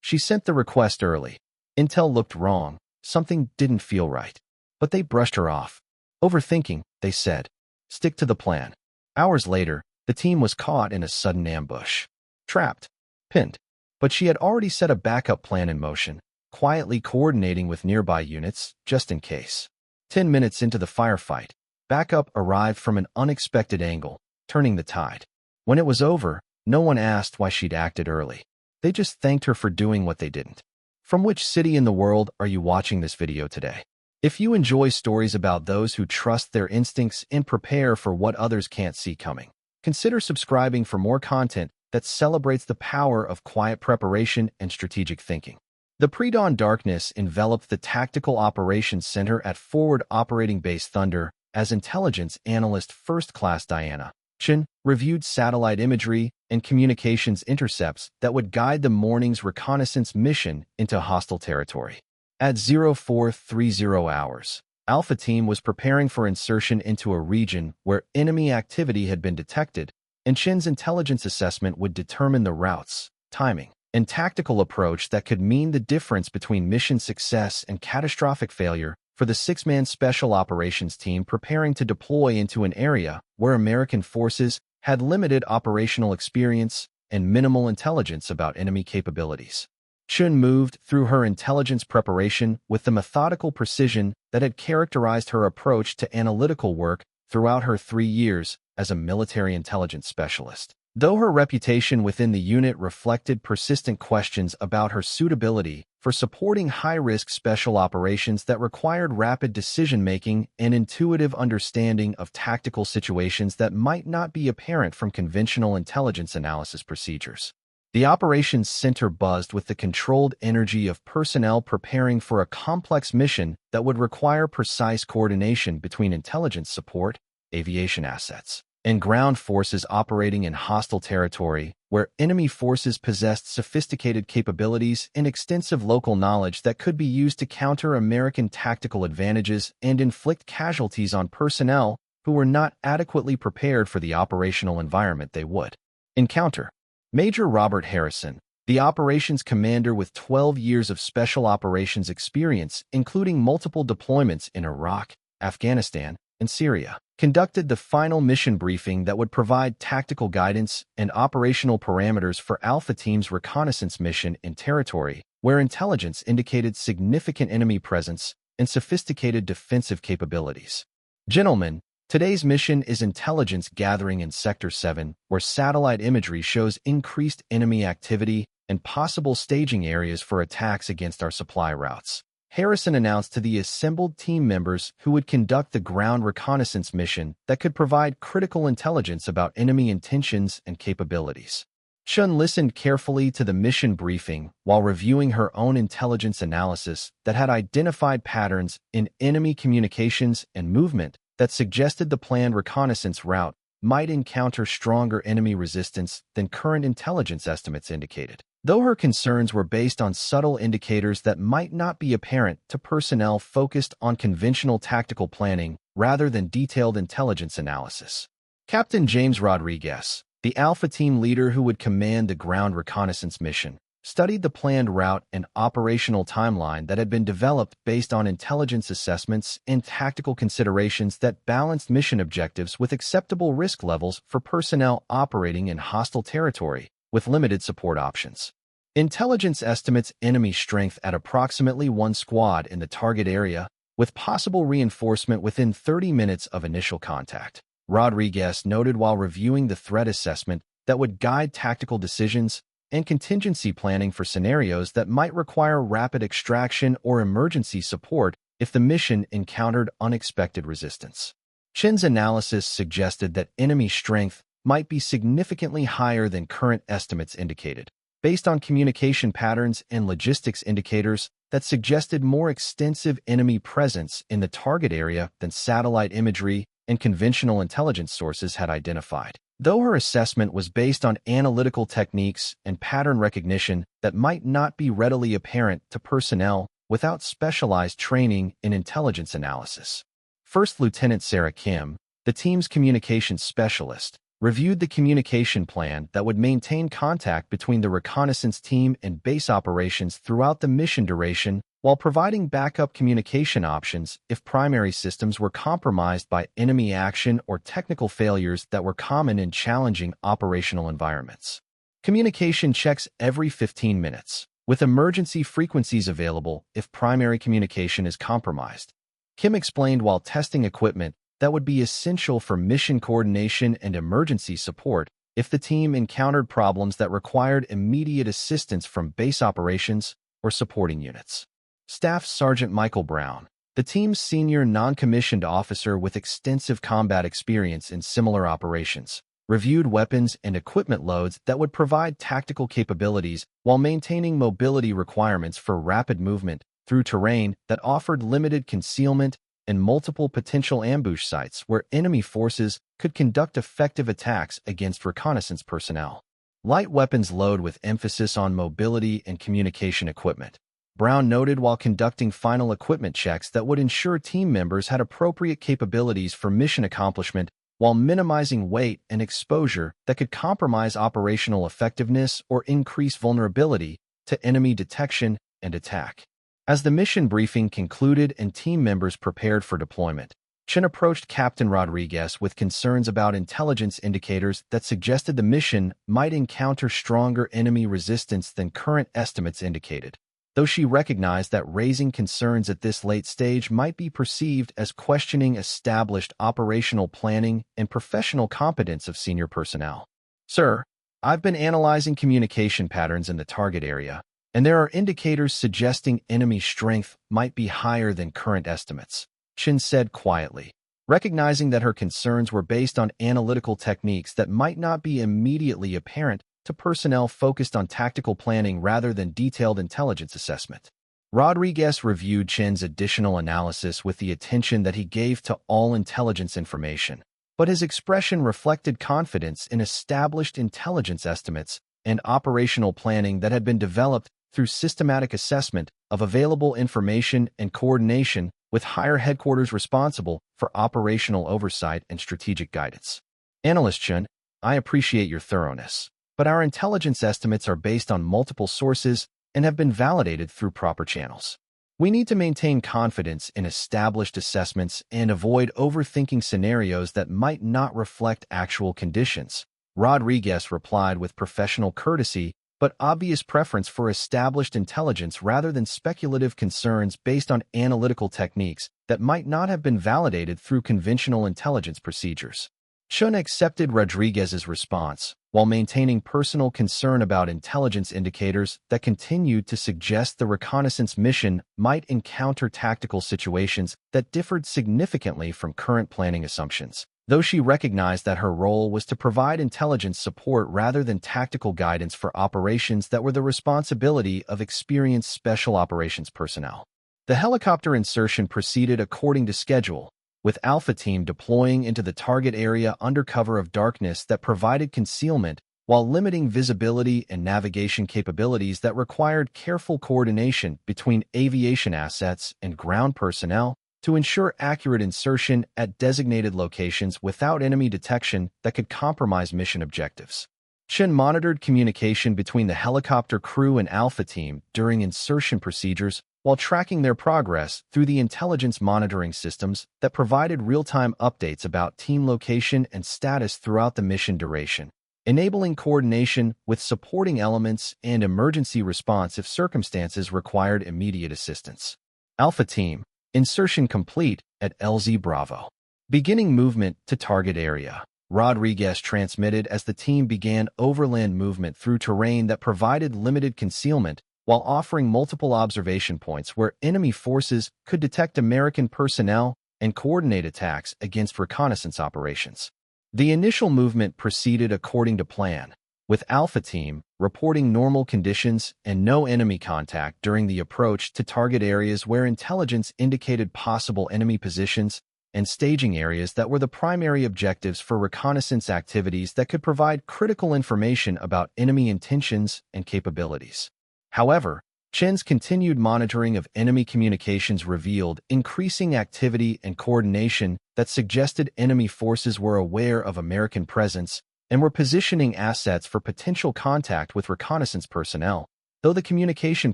She sent the request early. Intel looked wrong. Something didn't feel right. But they brushed her off. Overthinking, they said. Stick to the plan. Hours later, the team was caught in a sudden ambush. Trapped. Pinned. But she had already set a backup plan in motion, quietly coordinating with nearby units, just in case. 10 minutes into the firefight, backup arrived from an unexpected angle, turning the tide. When it was over, no one asked why she'd acted early. They just thanked her for doing what they didn't. From which city in the world are you watching this video today? If you enjoy stories about those who trust their instincts and prepare for what others can't see coming, consider subscribing for more content that celebrates the power of quiet preparation and strategic thinking. The pre-dawn darkness enveloped the Tactical Operations Center at Forward Operating Base Thunder as intelligence analyst First Class Diana Chen reviewed satellite imagery and communications intercepts that would guide the morning's reconnaissance mission into hostile territory. At 0430 hours, Alpha Team was preparing for insertion into a region where enemy activity had been detected, and Chen's intelligence assessment would determine the routes, timing, and tactical approach that could mean the difference between mission success and catastrophic failure for the six-man Special Operations Team preparing to deploy into an area where American forces had limited operational experience and minimal intelligence about enemy capabilities. Chen moved through her intelligence preparation with the methodical precision that had characterized her approach to analytical work throughout her 3 years as a military intelligence specialist. Though her reputation within the unit reflected persistent questions about her suitability for supporting high-risk special operations that required rapid decision-making and intuitive understanding of tactical situations that might not be apparent from conventional intelligence analysis procedures. The operations center buzzed with the controlled energy of personnel preparing for a complex mission that would require precise coordination between intelligence support, aviation assets, and ground forces operating in hostile territory, where enemy forces possessed sophisticated capabilities and extensive local knowledge that could be used to counter American tactical advantages and inflict casualties on personnel who were not adequately prepared for the operational environment they would encounter. Major Robert Harrison, the operations commander with 12 years of special operations experience, including multiple deployments in Iraq, Afghanistan, and Syria, conducted the final mission briefing that would provide tactical guidance and operational parameters for Alpha Team's reconnaissance mission in territory where intelligence indicated significant enemy presence and sophisticated defensive capabilities. Gentlemen, today's mission is intelligence gathering in Sector 7, where satellite imagery shows increased enemy activity and possible staging areas for attacks against our supply routes. Harrison announced to the assembled team members who would conduct the ground reconnaissance mission that could provide critical intelligence about enemy intentions and capabilities. Chen listened carefully to the mission briefing while reviewing her own intelligence analysis that had identified patterns in enemy communications and movement that suggested the planned reconnaissance route might encounter stronger enemy resistance than current intelligence estimates indicated. Though her concerns were based on subtle indicators that might not be apparent to personnel focused on conventional tactical planning rather than detailed intelligence analysis. Captain James Rodriguez, the Alpha Team leader who would command the ground reconnaissance mission, studied the planned route and operational timeline that had been developed based on intelligence assessments and tactical considerations that balanced mission objectives with acceptable risk levels for personnel operating in hostile territory with limited support options. Intelligence estimates enemy strength at approximately 1 squad in the target area, with possible reinforcement within 30 minutes of initial contact. Rodriguez noted while reviewing the threat assessment that would guide tactical decisions and contingency planning for scenarios that might require rapid extraction or emergency support if the mission encountered unexpected resistance. Chen's analysis suggested that enemy strength might be significantly higher than current estimates indicated, based on communication patterns and logistics indicators that suggested more extensive enemy presence in the target area than satellite imagery and conventional intelligence sources had identified. Though her assessment was based on analytical techniques and pattern recognition that might not be readily apparent to personnel without specialized training in intelligence analysis. First Lieutenant Sarah Kim, the team's communications specialist, reviewed the communication plan that would maintain contact between the reconnaissance team and base operations throughout the mission duration while providing backup communication options if primary systems were compromised by enemy action or technical failures that were common in challenging operational environments. Communication checks every 15 minutes, with emergency frequencies available if primary communication is compromised. Kim explained while testing equipment that would be essential for mission coordination and emergency support if the team encountered problems that required immediate assistance from base operations or supporting units. Staff Sergeant Michael Brown, the team's senior non-commissioned officer with extensive combat experience in similar operations, reviewed weapons and equipment loads that would provide tactical capabilities while maintaining mobility requirements for rapid movement through terrain that offered limited concealment and multiple potential ambush sites where enemy forces could conduct effective attacks against reconnaissance personnel. Light weapons load with emphasis on mobility and communication equipment. Brown noted while conducting final equipment checks that would ensure team members had appropriate capabilities for mission accomplishment while minimizing weight and exposure that could compromise operational effectiveness or increase vulnerability to enemy detection and attack. As the mission briefing concluded and team members prepared for deployment, Chen approached Captain Rodriguez with concerns about intelligence indicators that suggested the mission might encounter stronger enemy resistance than current estimates indicated, though she recognized that raising concerns at this late stage might be perceived as questioning established operational planning and professional competence of senior personnel. Sir, I've been analyzing communication patterns in the target area, and there are indicators suggesting enemy strength might be higher than current estimates, Chen said quietly, recognizing that her concerns were based on analytical techniques that might not be immediately apparent to personnel focused on tactical planning rather than detailed intelligence assessment. Rodriguez reviewed Chen's additional analysis with the attention that he gave to all intelligence information, but his expression reflected confidence in established intelligence estimates and operational planning that had been developed through systematic assessment of available information and coordination with higher headquarters responsible for operational oversight and strategic guidance. Analyst Chen, I appreciate your thoroughness, but our intelligence estimates are based on multiple sources and have been validated through proper channels. We need to maintain confidence in established assessments and avoid overthinking scenarios that might not reflect actual conditions. Rodriguez replied with professional courtesy but obvious preference for established intelligence rather than speculative concerns based on analytical techniques that might not have been validated through conventional intelligence procedures. Chen accepted Rodriguez's response, while maintaining personal concern about intelligence indicators that continued to suggest the reconnaissance mission might encounter tactical situations that differed significantly from current planning assumptions, though she recognized that her role was to provide intelligence support rather than tactical guidance for operations that were the responsibility of experienced special operations personnel. The helicopter insertion proceeded according to schedule, with Alpha Team deploying into the target area under cover of darkness that provided concealment while limiting visibility and navigation capabilities that required careful coordination between aviation assets and ground personnel to ensure accurate insertion at designated locations without enemy detection that could compromise mission objectives. Chen monitored communication between the helicopter crew and Alpha Team during insertion procedures while tracking their progress through the intelligence monitoring systems that provided real-time updates about team location and status throughout the mission duration, enabling coordination with supporting elements and emergency response if circumstances required immediate assistance. Alpha Team, insertion complete at LZ Bravo. Beginning movement to target area. Rodriguez transmitted as the team began overland movement through terrain that provided limited concealment while offering multiple observation points where enemy forces could detect American personnel and coordinate attacks against reconnaissance operations. The initial movement proceeded according to plan, with Alpha Team reporting normal conditions and no enemy contact during the approach to target areas where intelligence indicated possible enemy positions and staging areas that were the primary objectives for reconnaissance activities that could provide critical information about enemy intentions and capabilities. However, Chen's continued monitoring of enemy communications revealed increasing activity and coordination that suggested enemy forces were aware of American presence and were positioning assets for potential contact with reconnaissance personnel, though the communication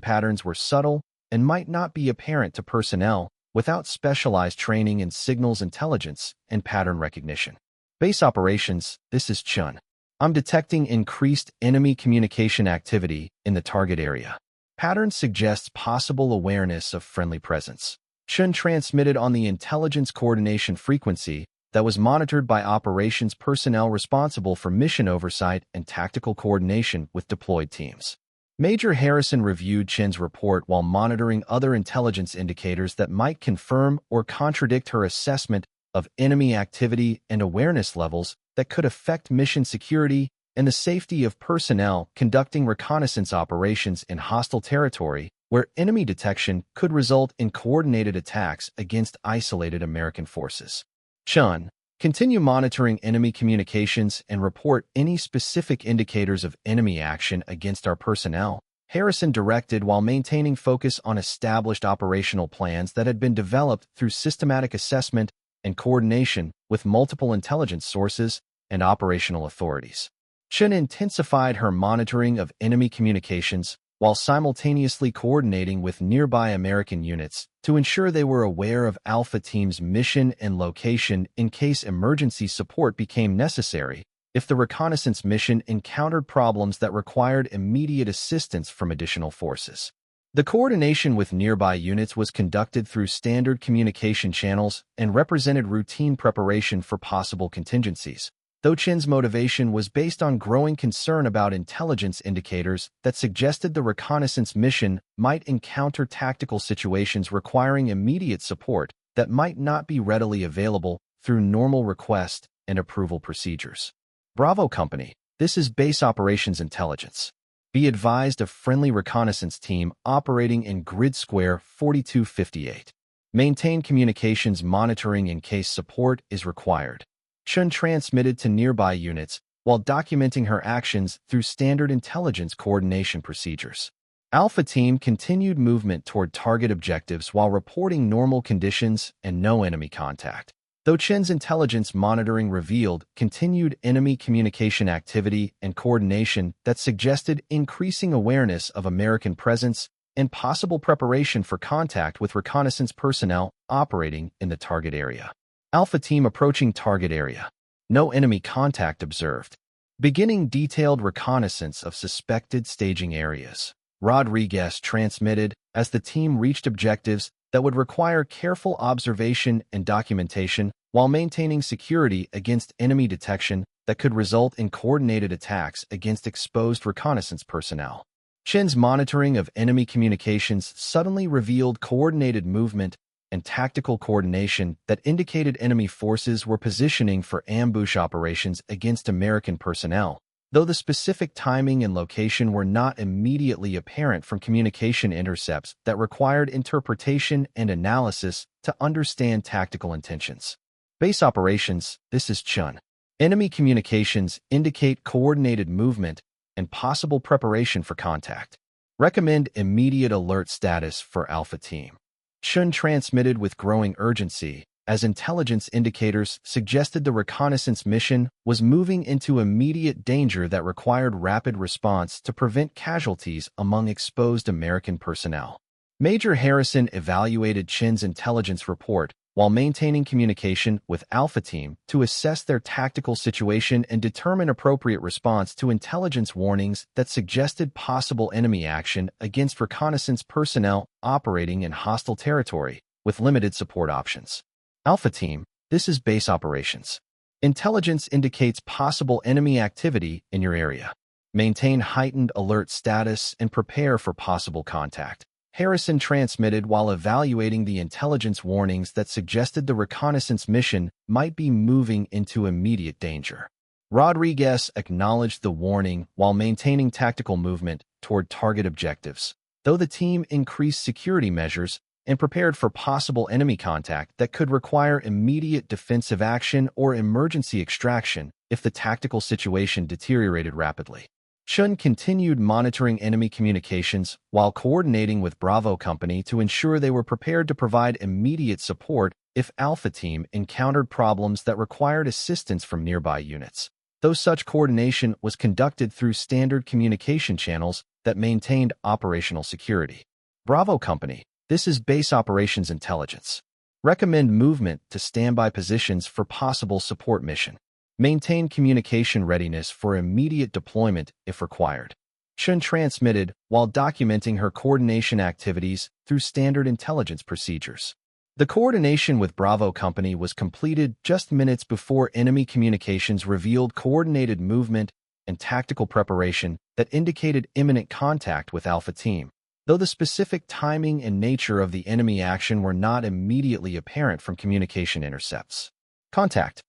patterns were subtle and might not be apparent to personnel without specialized training in signals intelligence and pattern recognition. Base operations, this is Chun. I'm detecting increased enemy communication activity in the target area. Pattern suggests possible awareness of friendly presence. Chun transmitted on the intelligence coordination frequency that was monitored by operations personnel responsible for mission oversight and tactical coordination with deployed teams. Major Harrison reviewed Chen's report while monitoring other intelligence indicators that might confirm or contradict her assessment of enemy activity and awareness levels that could affect mission security and the safety of personnel conducting reconnaissance operations in hostile territory, where enemy detection could result in coordinated attacks against isolated American forces. Chun, continue monitoring enemy communications and report any specific indicators of enemy action against our personnel, Harrison directed while maintaining focus on established operational plans that had been developed through systematic assessment and coordination with multiple intelligence sources and operational authorities. Chun intensified her monitoring of enemy communications while simultaneously coordinating with nearby American units to ensure they were aware of Alpha Team's mission and location in case emergency support became necessary if the reconnaissance mission encountered problems that required immediate assistance from additional forces. The coordination with nearby units was conducted through standard communication channels and represented routine preparation for possible contingencies, though Chen's motivation was based on growing concern about intelligence indicators that suggested the reconnaissance mission might encounter tactical situations requiring immediate support that might not be readily available through normal request and approval procedures. Bravo Company, this is Base Operations Intelligence. Be advised of friendly reconnaissance team operating in Grid Square 4258. Maintain communications monitoring in case support is required. Chun transmitted to nearby units while documenting her actions through standard intelligence coordination procedures. Alpha Team continued movement toward target objectives while reporting normal conditions and no enemy contact, though Chen's intelligence monitoring revealed continued enemy communication activity and coordination that suggested increasing awareness of American presence and possible preparation for contact with reconnaissance personnel operating in the target area. Alpha Team approaching target area. No enemy contact observed. Beginning detailed reconnaissance of suspected staging areas. Rodriguez transmitted as the team reached objectives that would require careful observation and documentation while maintaining security against enemy detection that could result in coordinated attacks against exposed reconnaissance personnel. Chen's monitoring of enemy communications suddenly revealed coordinated movement and tactical coordination that indicated enemy forces were positioning for ambush operations against American personnel, though the specific timing and location were not immediately apparent from communication intercepts that required interpretation and analysis to understand tactical intentions. Base operations, this is Chun. Enemy communications indicate coordinated movement and possible preparation for contact. Recommend immediate alert status for Alpha Team. Chun transmitted with growing urgency as intelligence indicators suggested the reconnaissance mission was moving into immediate danger that required rapid response to prevent casualties among exposed American personnel. Major Harrison evaluated Chen's intelligence report while maintaining communication with Alpha Team to assess their tactical situation and determine appropriate response to intelligence warnings that suggested possible enemy action against reconnaissance personnel operating in hostile territory with limited support options. Alpha Team, this is Base Operations. Intelligence indicates possible enemy activity in your area. Maintain heightened alert status and prepare for possible contact. Harrison transmitted while evaluating the intelligence warnings that suggested the reconnaissance mission might be moving into immediate danger. Rodriguez acknowledged the warning while maintaining tactical movement toward target objectives, though the team increased security measures and prepared for possible enemy contact that could require immediate defensive action or emergency extraction if the tactical situation deteriorated rapidly. Chun continued monitoring enemy communications while coordinating with Bravo Company to ensure they were prepared to provide immediate support if Alpha Team encountered problems that required assistance from nearby units. though such coordination was conducted through standard communication channels that maintained operational security. Bravo Company. This is Base Operations Intelligence. Recommend movement to standby positions for possible support mission. Maintain communication readiness for immediate deployment if required. Chen transmitted while documenting her coordination activities through standard intelligence procedures. The coordination with Bravo Company was completed just minutes before enemy communications revealed coordinated movement and tactical preparation that indicated imminent contact with Alpha Team, though the specific timing and nature of the enemy action were not immediately apparent from communication intercepts. Contact.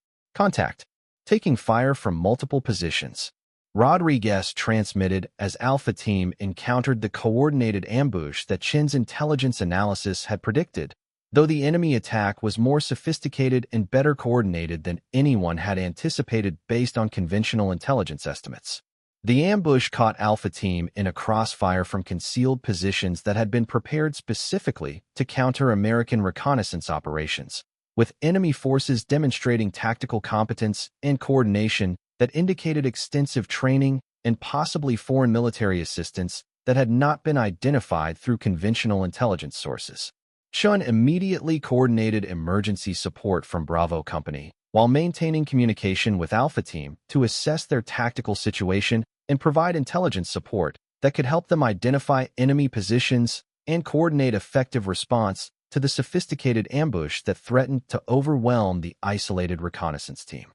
Taking fire from multiple positions. Rodriguez transmitted as Alpha Team encountered the coordinated ambush that Chen's intelligence analysis had predicted, though the enemy attack was more sophisticated and better coordinated than anyone had anticipated based on conventional intelligence estimates. The ambush caught Alpha Team in a crossfire from concealed positions that had been prepared specifically to counter American reconnaissance operations, with enemy forces demonstrating tactical competence and coordination that indicated extensive training and possibly foreign military assistance that had not been identified through conventional intelligence sources. Chen immediately coordinated emergency support from Bravo Company while maintaining communication with Alpha Team to assess their tactical situation and provide intelligence support that could help them identify enemy positions and coordinate effective response to the sophisticated ambush that threatened to overwhelm the isolated reconnaissance team.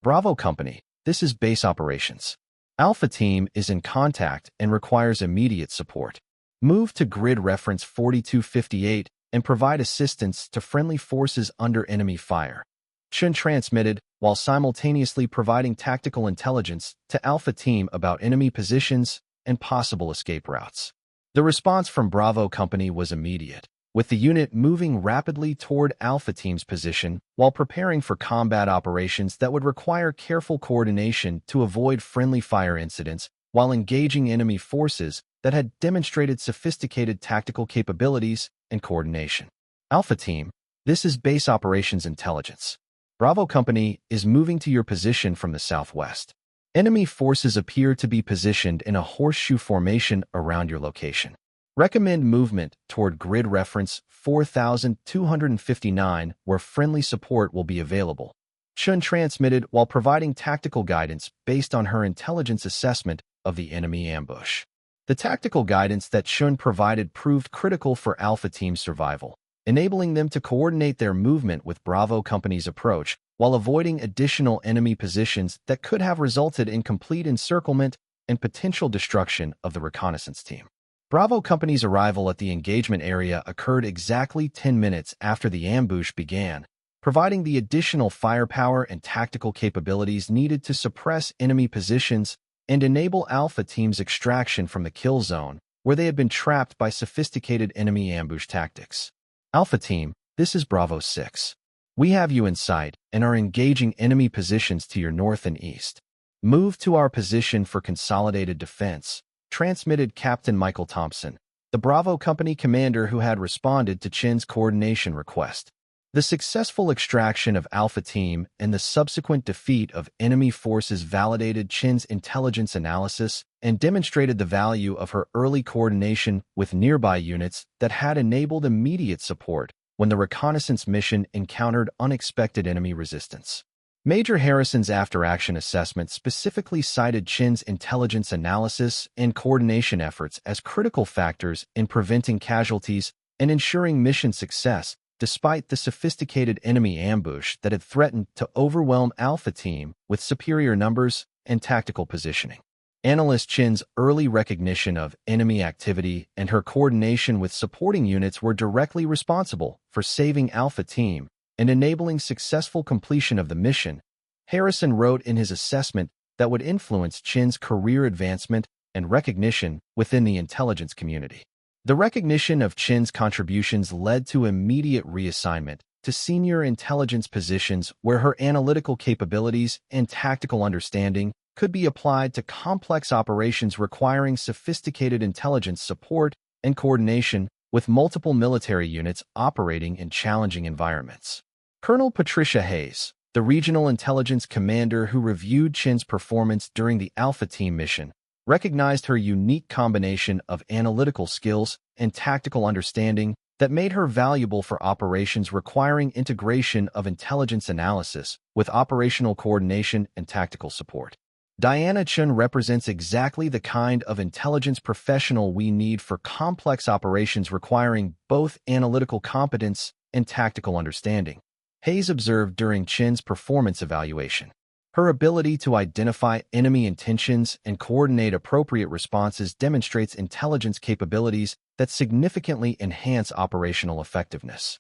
Bravo Company. This is Base Operations. Alpha Team is in contact and requires immediate support. Move to grid reference 4258 and provide assistance to friendly forces under enemy fire. Chen transmitted while simultaneously providing tactical intelligence to Alpha Team about enemy positions and possible escape routes. The response from Bravo Company was immediate, with the unit moving rapidly toward Alpha Team's position while preparing for combat operations that would require careful coordination to avoid friendly fire incidents while engaging enemy forces that had demonstrated sophisticated tactical capabilities and coordination. Alpha Team. This is Base Operations Intelligence. Bravo Company is moving to your position from the southwest. Enemy forces appear to be positioned in a horseshoe formation around your location. Recommend movement toward grid reference 4259 where friendly support will be available. Chen transmitted while providing tactical guidance based on her intelligence assessment of the enemy ambush. The tactical guidance that Chen provided proved critical for Alpha Team's survival, enabling them to coordinate their movement with Bravo Company's approach while avoiding additional enemy positions that could have resulted in complete encirclement and potential destruction of the reconnaissance team. Bravo Company's arrival at the engagement area occurred exactly 10 minutes after the ambush began, providing the additional firepower and tactical capabilities needed to suppress enemy positions and enable Alpha Team's extraction from the kill zone, where they had been trapped by sophisticated enemy ambush tactics. Alpha Team, this is Bravo 6. We have you in sight and are engaging enemy positions to your north and east. Move to our position for consolidated defense, transmitted Captain Michael Thompson, the Bravo Company commander who had responded to Chen's coordination request. The successful extraction of Alpha Team and the subsequent defeat of enemy forces validated Chen's intelligence analysis and demonstrated the value of her early coordination with nearby units that had enabled immediate support when the reconnaissance mission encountered unexpected enemy resistance. Major Harrison's after-action assessment specifically cited Chen's intelligence analysis and coordination efforts as critical factors in preventing casualties and ensuring mission success, despite the sophisticated enemy ambush that had threatened to overwhelm Alpha Team with superior numbers and tactical positioning. Analyst Chen's early recognition of enemy activity and her coordination with supporting units were directly responsible for saving Alpha Team and enabling successful completion of the mission. Harrison wrote in his assessment that would influence Chen's career advancement and recognition within the intelligence community. The recognition of Chen's contributions led to immediate reassignment to senior intelligence positions where her analytical capabilities and tactical understanding could be applied to complex operations requiring sophisticated intelligence support and coordination with multiple military units operating in challenging environments. Colonel Patricia Hayes, the regional intelligence commander who reviewed Chen's performance during the Alpha Team mission, recognized her unique combination of analytical skills and tactical understanding that made her valuable for operations requiring integration of intelligence analysis with operational coordination and tactical support. Diana Chen represents exactly the kind of intelligence professional we need for complex operations requiring both analytical competence and tactical understanding, Hayes observed during Chen's performance evaluation. Her ability to identify enemy intentions and coordinate appropriate responses demonstrates intelligence capabilities that significantly enhance operational effectiveness.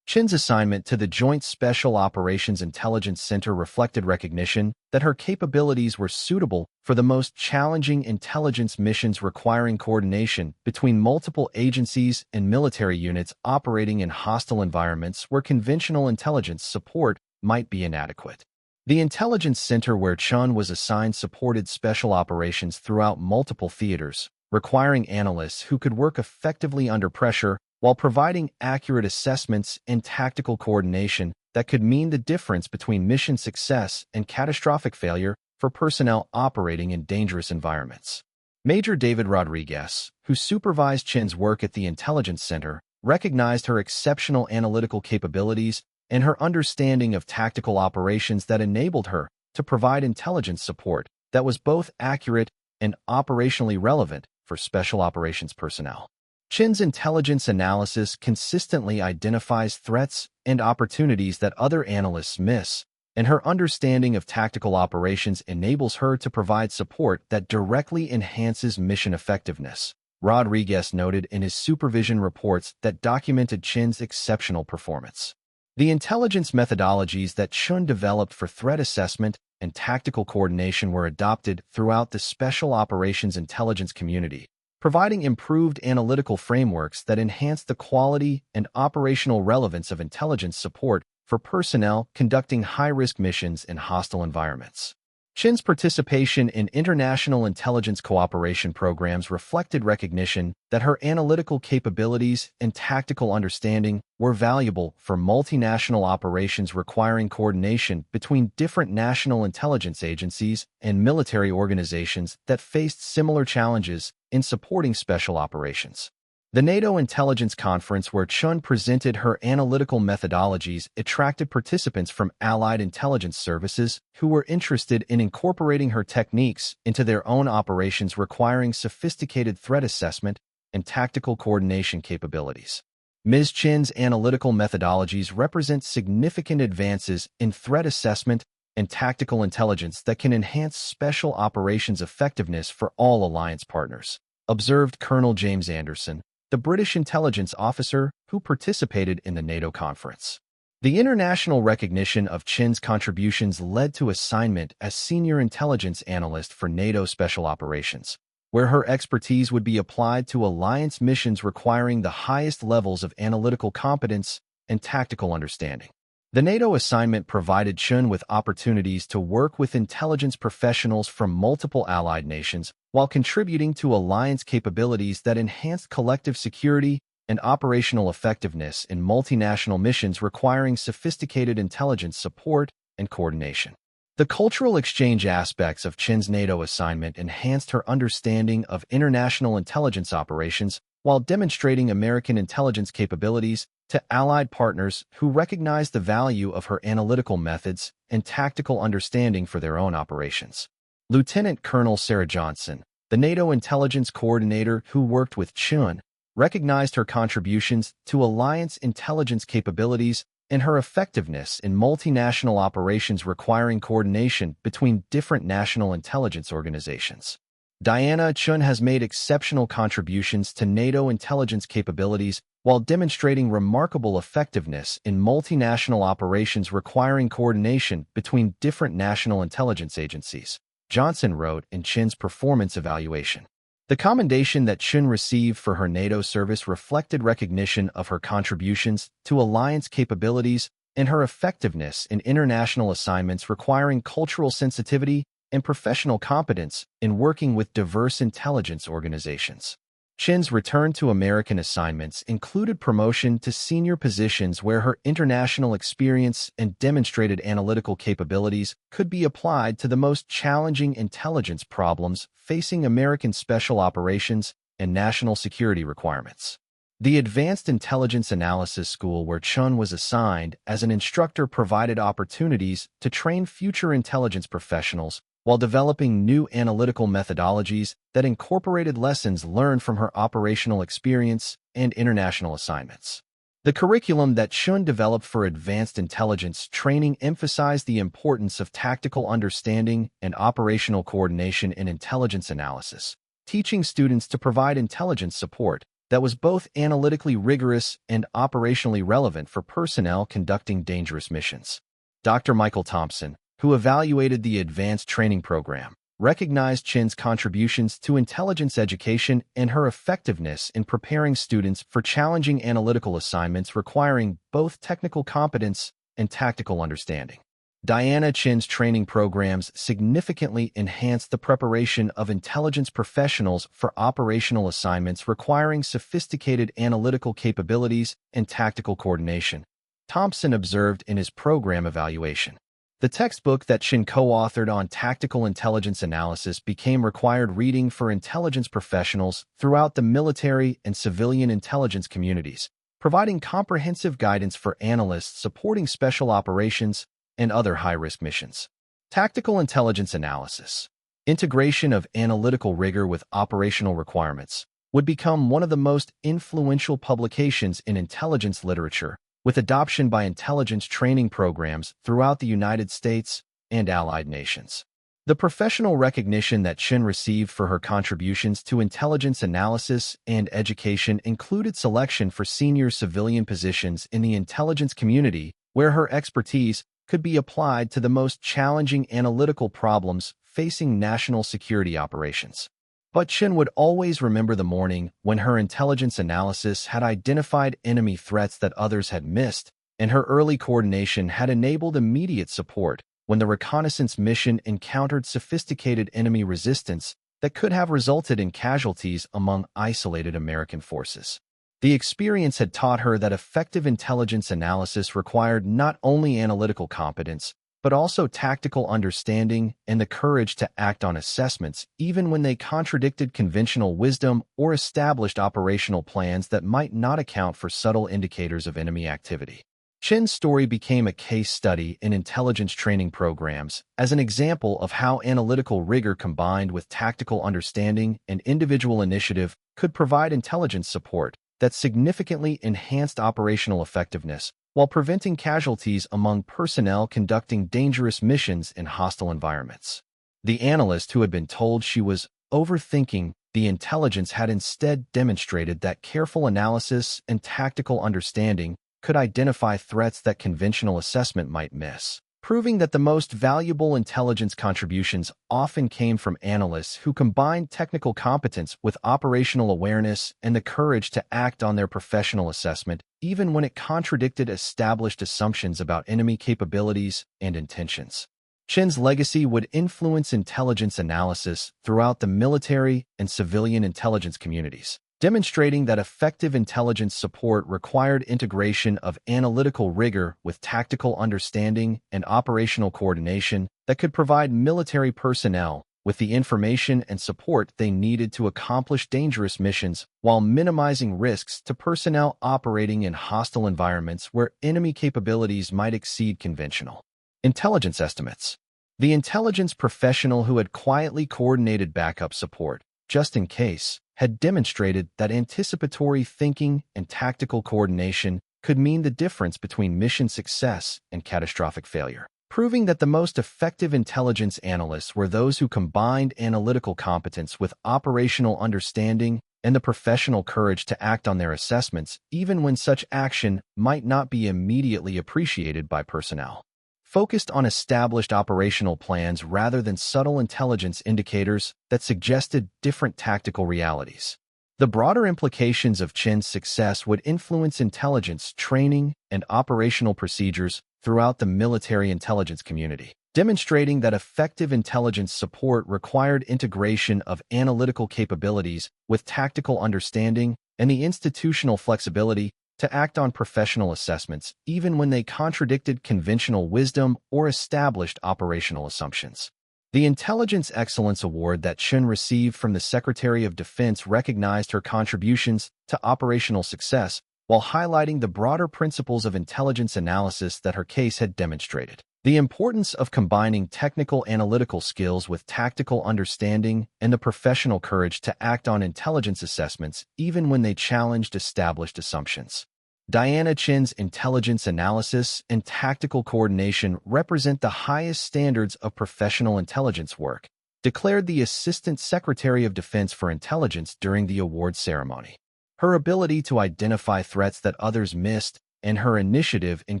Chen's assignment to the Joint Special Operations Intelligence Center reflected recognition that her capabilities were suitable for the most challenging intelligence missions requiring coordination between multiple agencies and military units operating in hostile environments where conventional intelligence support might be inadequate. The Intelligence Center where Chen was assigned supported special operations throughout multiple theaters, requiring analysts who could work effectively under pressure while providing accurate assessments and tactical coordination that could mean the difference between mission success and catastrophic failure for personnel operating in dangerous environments. Major David Rodriguez, who supervised Chen's work at the Intelligence Center, recognized her exceptional analytical capabilities and her understanding of tactical operations that enabled her to provide intelligence support that was both accurate and operationally relevant for special operations personnel. Chen's intelligence analysis consistently identifies threats and opportunities that other analysts miss, and her understanding of tactical operations enables her to provide support that directly enhances mission effectiveness. Rodriguez noted in his supervision reports that documented Chen's exceptional performance. The intelligence methodologies that Chen developed for threat assessment and tactical coordination were adopted throughout the special operations intelligence community, providing improved analytical frameworks that enhance the quality and operational relevance of intelligence support for personnel conducting high-risk missions in hostile environments. Chen's participation in international intelligence cooperation programs reflected recognition that her analytical capabilities and tactical understanding were valuable for multinational operations requiring coordination between different national intelligence agencies and military organizations that faced similar challenges in supporting special operations. The NATO Intelligence Conference where Chen presented her analytical methodologies attracted participants from allied intelligence services who were interested in incorporating her techniques into their own operations requiring sophisticated threat assessment and tactical coordination capabilities. Ms. Chen's analytical methodologies represent significant advances in threat assessment and tactical intelligence that can enhance special operations effectiveness for all alliance partners, observed Colonel James Anderson, the British intelligence officer who participated in the NATO conference. The international recognition of Chen's contributions led to assignment as senior intelligence analyst for NATO Special Operations, where her expertise would be applied to alliance missions requiring the highest levels of analytical competence and tactical understanding. The NATO assignment provided Chen with opportunities to work with intelligence professionals from multiple allied nations while contributing to alliance capabilities that enhanced collective security and operational effectiveness in multinational missions requiring sophisticated intelligence support and coordination. The cultural exchange aspects of Chen's NATO assignment enhanced her understanding of international intelligence operations while demonstrating American intelligence capabilities to allied partners who recognized the value of her analytical methods and tactical understanding for their own operations. Lieutenant Colonel Sarah Johnson, the NATO intelligence coordinator who worked with Chen, recognized her contributions to alliance intelligence capabilities and her effectiveness in multinational operations requiring coordination between different national intelligence organizations. Diana Chen has made exceptional contributions to NATO intelligence capabilities while demonstrating remarkable effectiveness in multinational operations requiring coordination between different national intelligence agencies, Johnson wrote in Chen's performance evaluation. The commendation that Chen received for her NATO service reflected recognition of her contributions to alliance capabilities and her effectiveness in international assignments requiring cultural sensitivity and professional competence in working with diverse intelligence organizations. Chen's return to American assignments included promotion to senior positions where her international experience and demonstrated analytical capabilities could be applied to the most challenging intelligence problems facing American special operations and national security requirements. The Advanced Intelligence Analysis School where Chen was assigned as an instructor provided opportunities to train future intelligence professionals while developing new analytical methodologies that incorporated lessons learned from her operational experience and international assignments. The curriculum that Chen developed for advanced intelligence training emphasized the importance of tactical understanding and operational coordination in intelligence analysis, teaching students to provide intelligence support that was both analytically rigorous and operationally relevant for personnel conducting dangerous missions. Dr. Michael Thompson, who evaluated the advanced training program, recognized Chen's contributions to intelligence education and her effectiveness in preparing students for challenging analytical assignments requiring both technical competence and tactical understanding. Diana Chen's training programs significantly enhanced the preparation of intelligence professionals for operational assignments requiring sophisticated analytical capabilities and tactical coordination, Thompson observed in his program evaluation. The textbook that Chen co-authored on tactical intelligence analysis became required reading for intelligence professionals throughout the military and civilian intelligence communities, providing comprehensive guidance for analysts supporting special operations and other high-risk missions. Tactical intelligence analysis, integration of analytical rigor with operational requirements, would become one of the most influential publications in intelligence literature, with adoption by intelligence training programs throughout the United States and allied nations. The professional recognition that Chen received for her contributions to intelligence analysis and education included selection for senior civilian positions in the intelligence community, where her expertise could be applied to the most challenging analytical problems facing national security operations. But Chen would always remember the morning when her intelligence analysis had identified enemy threats that others had missed, and her early coordination had enabled immediate support when the reconnaissance mission encountered sophisticated enemy resistance that could have resulted in casualties among isolated American forces. The experience had taught her that effective intelligence analysis required not only analytical competence, but also tactical understanding and the courage to act on assessments even when they contradicted conventional wisdom or established operational plans that might not account for subtle indicators of enemy activity. Chen's story became a case study in intelligence training programs as an example of how analytical rigor combined with tactical understanding and individual initiative could provide intelligence support that significantly enhanced operational effectiveness while preventing casualties among personnel conducting dangerous missions in hostile environments. The analyst who had been told she was overthinking the intelligence had instead demonstrated that careful analysis and tactical understanding could identify threats that conventional assessment might miss, proving that the most valuable intelligence contributions often came from analysts who combined technical competence with operational awareness and the courage to act on their professional assessment, even when it contradicted established assumptions about enemy capabilities and intentions. Chen's legacy would influence intelligence analysis throughout the military and civilian intelligence communities, demonstrating that effective intelligence support required integration of analytical rigor with tactical understanding and operational coordination that could provide military personnel with the information and support they needed to accomplish dangerous missions while minimizing risks to personnel operating in hostile environments where enemy capabilities might exceed conventional intelligence estimates. The intelligence professional who had quietly coordinated backup support, just in case, had demonstrated that anticipatory thinking and tactical coordination could mean the difference between mission success and catastrophic failure, proving that the most effective intelligence analysts were those who combined analytical competence with operational understanding and the professional courage to act on their assessments even when such action might not be immediately appreciated by personnel. Focused on established operational plans rather than subtle intelligence indicators that suggested different tactical realities. The broader implications of Chen's success would influence intelligence training and operational procedures throughout the military intelligence community. demonstrating that effective intelligence support required integration of analytical capabilities with tactical understanding and the institutional flexibility to act on professional assessments even when they contradicted conventional wisdom or established operational assumptions. The Intelligence Excellence Award that Chen received from the Secretary of Defense recognized her contributions to operational success while highlighting the broader principles of intelligence analysis that her case had demonstrated. The importance of combining technical analytical skills with tactical understanding and the professional courage to act on intelligence assessments even when they challenged established assumptions. Diana Chen's intelligence analysis and tactical coordination represent the highest standards of professional intelligence work, declared the Assistant Secretary of Defense for Intelligence during the award ceremony. Her ability to identify threats that others missed and her initiative in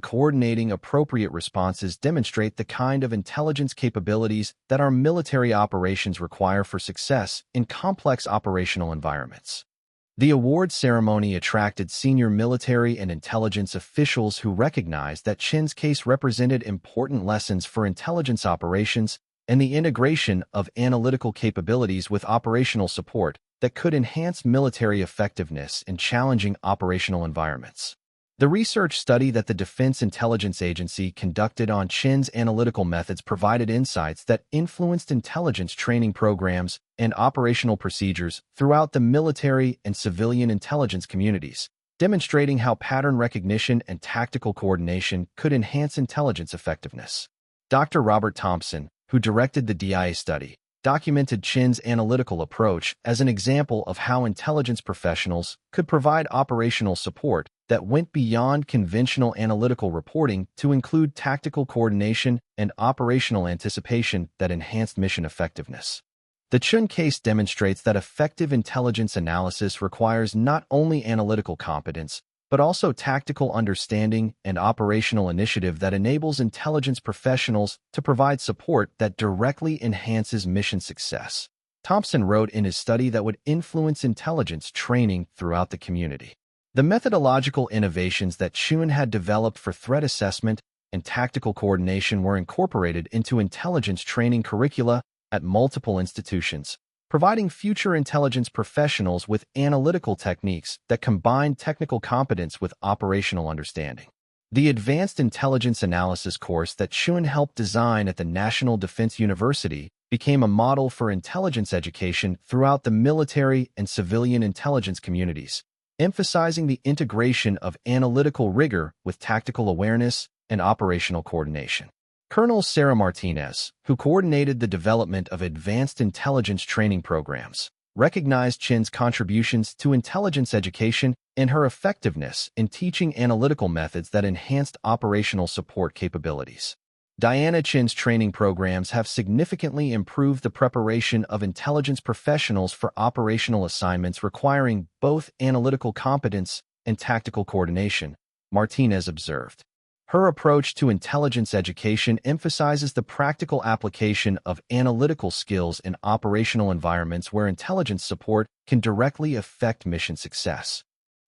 coordinating appropriate responses demonstrate the kind of intelligence capabilities that our military operations require for success in complex operational environments. The award ceremony attracted senior military and intelligence officials who recognized that Chen's case represented important lessons for intelligence operations and the integration of analytical capabilities with operational support that could enhance military effectiveness in challenging operational environments. The research study that the Defense Intelligence Agency conducted on Chen's analytical methods provided insights that influenced intelligence training programs and operational procedures throughout the military and civilian intelligence communities, demonstrating how pattern recognition and tactical coordination could enhance intelligence effectiveness. Dr. Robert Thompson, who directed the DIA study, documented Chen's analytical approach as an example of how intelligence professionals could provide operational support that went beyond conventional analytical reporting to include tactical coordination and operational anticipation that enhanced mission effectiveness. The Chen case demonstrates that effective intelligence analysis requires not only analytical competence, but also tactical understanding and operational initiative that enables intelligence professionals to provide support that directly enhances mission success. Thompson wrote in his study that would influence intelligence training throughout the community. The methodological innovations that Chen had developed for threat assessment and tactical coordination were incorporated into intelligence training curricula at multiple institutions, providing future intelligence professionals with analytical techniques that combine technical competence with operational understanding. The Advanced Intelligence Analysis course that Chen helped design at the National Defense University became a model for intelligence education throughout the military and civilian intelligence communities, emphasizing the integration of analytical rigor with tactical awareness and operational coordination. Colonel Sarah Martinez, who coordinated the development of advanced intelligence training programs, recognized Chen's contributions to intelligence education and her effectiveness in teaching analytical methods that enhanced operational support capabilities. Diana Chen's training programs have significantly improved the preparation of intelligence professionals for operational assignments requiring both analytical competence and tactical coordination, Martinez observed. Her approach to intelligence education emphasizes the practical application of analytical skills in operational environments where intelligence support can directly affect mission success.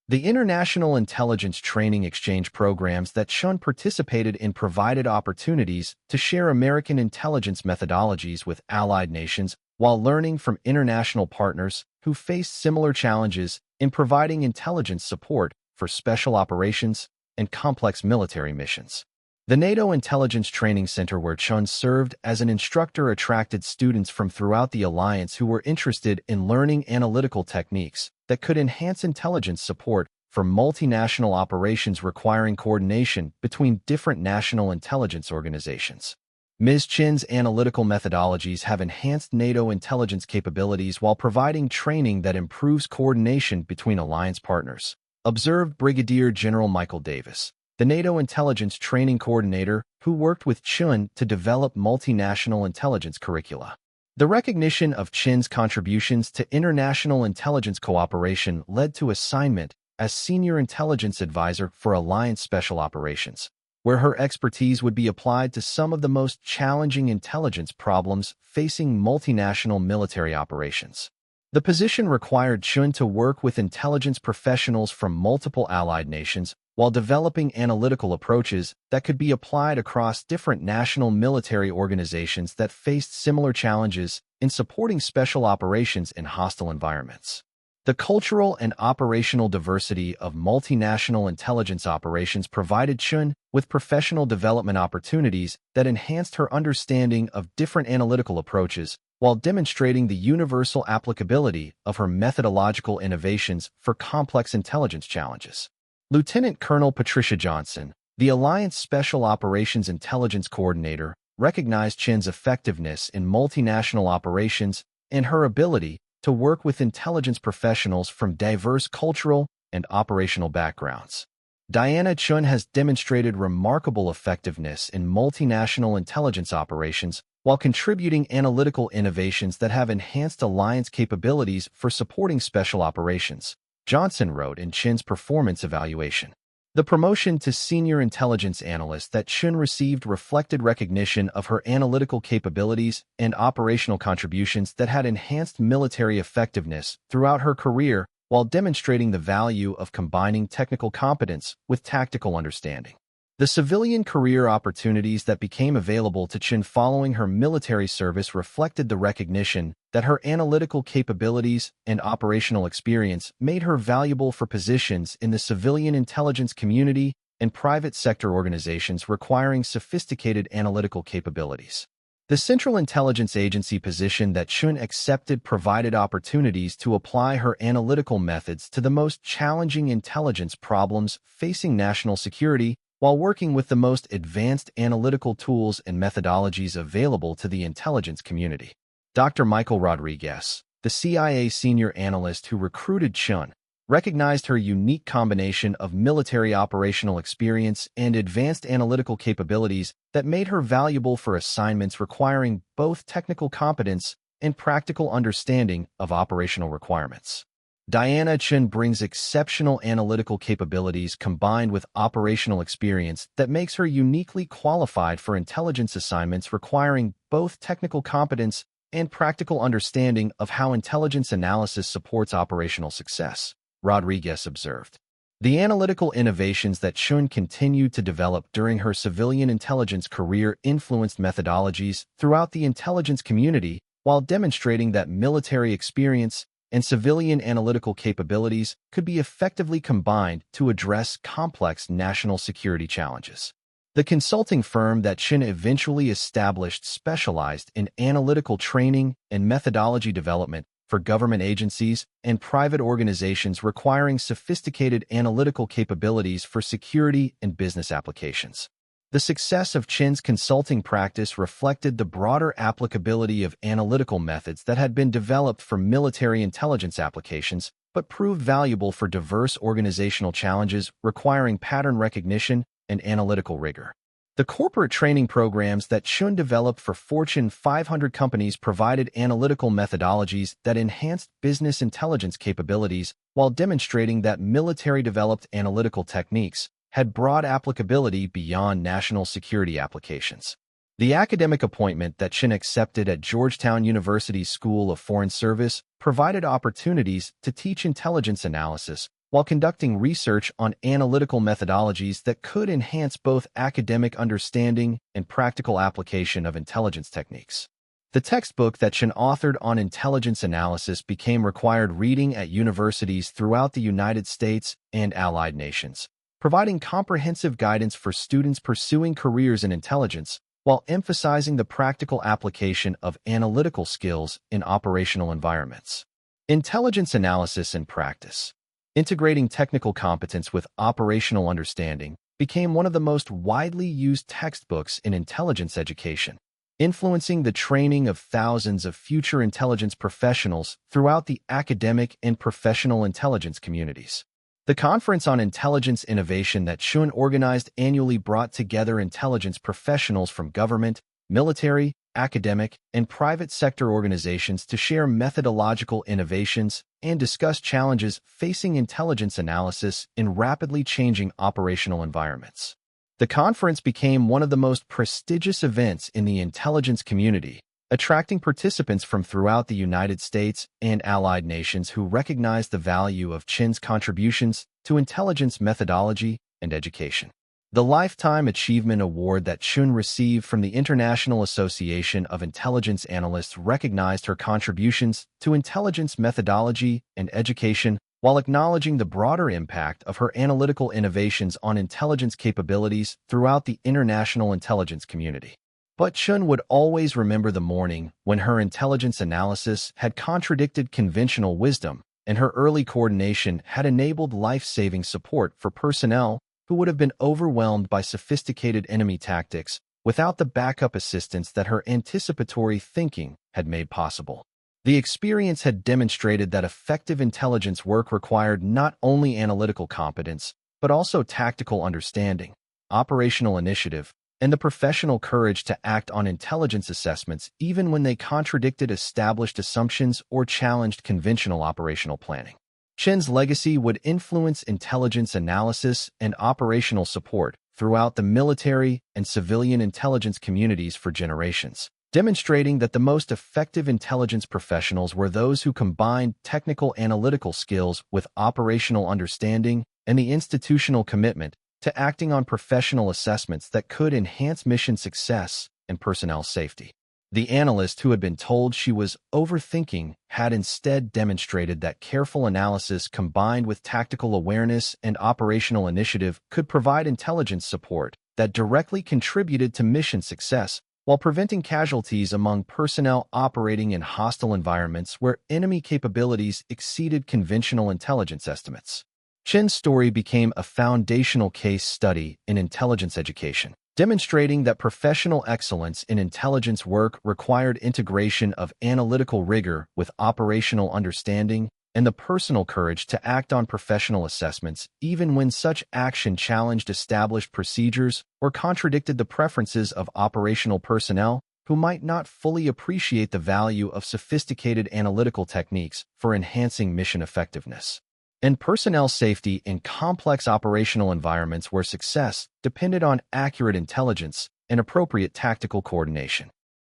The International Intelligence Training Exchange programs that Chen participated in provided opportunities to share American intelligence methodologies with allied nations while learning from international partners who faced similar challenges in providing intelligence support for special operations and complex military missions. The NATO Intelligence Training Center where Chen served as an instructor attracted students from throughout the alliance who were interested in learning analytical techniques that could enhance intelligence support for multinational operations requiring coordination between different national intelligence organizations. Ms. Chen's analytical methodologies have enhanced NATO intelligence capabilities while providing training that improves coordination between alliance partners, observed Brigadier General Michael Davis, the NATO intelligence training coordinator who worked with Chen to develop multinational intelligence curricula. The recognition of Chen's contributions to international intelligence cooperation led to assignment as Senior Intelligence Advisor for Alliance Special Operations, where her expertise would be applied to some of the most challenging intelligence problems facing multinational military operations. The position required Chun to work with intelligence professionals from multiple allied nations while developing analytical approaches that could be applied across different national military organizations that faced similar challenges in supporting special operations in hostile environments. The cultural and operational diversity of multinational intelligence operations provided Chun with professional development opportunities that enhanced her understanding of different analytical approaches while demonstrating the universal applicability of her methodological innovations for complex intelligence challenges. Lieutenant Colonel Patricia Johnson, the Alliance Special Operations Intelligence Coordinator, recognized Chen's effectiveness in multinational operations and her ability to work with intelligence professionals from diverse cultural and operational backgrounds. Diana Chen has demonstrated remarkable effectiveness in multinational intelligence operations while contributing analytical innovations that have enhanced alliance capabilities for supporting special operations, Johnson wrote in Chen's performance evaluation. The promotion to senior intelligence analyst that Chen received reflected recognition of her analytical capabilities and operational contributions that had enhanced military effectiveness throughout her career while demonstrating the value of combining technical competence with tactical understanding. The civilian career opportunities that became available to Chen following her military service reflected the recognition that her analytical capabilities and operational experience made her valuable for positions in the civilian intelligence community and private sector organizations requiring sophisticated analytical capabilities. The Central Intelligence Agency position that Chen accepted provided opportunities to apply her analytical methods to the most challenging intelligence problems facing national security while working with the most advanced analytical tools and methodologies available to the intelligence community. Dr. Michael Rodriguez, the CIA senior analyst who recruited Chen, recognized her unique combination of military operational experience and advanced analytical capabilities that made her valuable for assignments requiring both technical competence and practical understanding of operational requirements. Diana Chen brings exceptional analytical capabilities combined with operational experience that makes her uniquely qualified for intelligence assignments requiring both technical competence and practical understanding of how intelligence analysis supports operational success, Rodriguez observed. The analytical innovations that Chen continued to develop during her civilian intelligence career influenced methodologies throughout the intelligence community while demonstrating that military experience and civilian analytical capabilities could be effectively combined to address complex national security challenges. The consulting firm that Chen eventually established specialized in analytical training and methodology development for government agencies and private organizations requiring sophisticated analytical capabilities for security and business applications. The success of Chen's consulting practice reflected the broader applicability of analytical methods that had been developed for military intelligence applications but proved valuable for diverse organizational challenges requiring pattern recognition and analytical rigor. The corporate training programs that Chen developed for Fortune 500 companies provided analytical methodologies that enhanced business intelligence capabilities while demonstrating that military-developed analytical techniques had broad applicability beyond national security applications. The academic appointment that Chen accepted at Georgetown University's School of Foreign Service provided opportunities to teach intelligence analysis while conducting research on analytical methodologies that could enhance both academic understanding and practical application of intelligence techniques. The textbook that Chen authored on intelligence analysis became required reading at universities throughout the United States and allied nations, providing comprehensive guidance for students pursuing careers in intelligence while emphasizing the practical application of analytical skills in operational environments. Intelligence analysis in practice. Integrating technical competence with operational understanding became one of the most widely used textbooks in intelligence education, influencing the training of thousands of future intelligence professionals throughout the academic and professional intelligence communities. The Conference on Intelligence Innovation that Chen organized annually brought together intelligence professionals from government, military, academic, and private sector organizations to share methodological innovations and discuss challenges facing intelligence analysis in rapidly changing operational environments. The conference became one of the most prestigious events in the intelligence community, attracting participants from throughout the United States and allied nations who recognized the value of Chen's contributions to intelligence methodology and education. The Lifetime Achievement Award that Chen received from the International Association of Intelligence Analysts recognized her contributions to intelligence methodology and education while acknowledging the broader impact of her analytical innovations on intelligence capabilities throughout the international intelligence community. But Chen would always remember the morning when her intelligence analysis had contradicted conventional wisdom and her early coordination had enabled life-saving support for personnel who would have been overwhelmed by sophisticated enemy tactics without the backup assistance that her anticipatory thinking had made possible. The experience had demonstrated that effective intelligence work required not only analytical competence, but also tactical understanding, operational initiative, and the professional courage to act on intelligence assessments even when they contradicted established assumptions or challenged conventional operational planning. Chen's legacy would influence intelligence analysis and operational support throughout the military and civilian intelligence communities for generations, demonstrating that the most effective intelligence professionals were those who combined technical analytical skills with operational understanding and the institutional commitment to acting on professional assessments that could enhance mission success and personnel safety. The analyst who had been told she was overthinking had instead demonstrated that careful analysis combined with tactical awareness and operational initiative could provide intelligence support that directly contributed to mission success while preventing casualties among personnel operating in hostile environments where enemy capabilities exceeded conventional intelligence estimates. Chen's story became a foundational case study in intelligence education, demonstrating that professional excellence in intelligence work required integration of analytical rigor with operational understanding and the personal courage to act on professional assessments even when such action challenged established procedures or contradicted the preferences of operational personnel who might not fully appreciate the value of sophisticated analytical techniques for enhancing mission effectiveness. And personnel safety in complex operational environments where success depended on accurate intelligence and appropriate tactical coordination.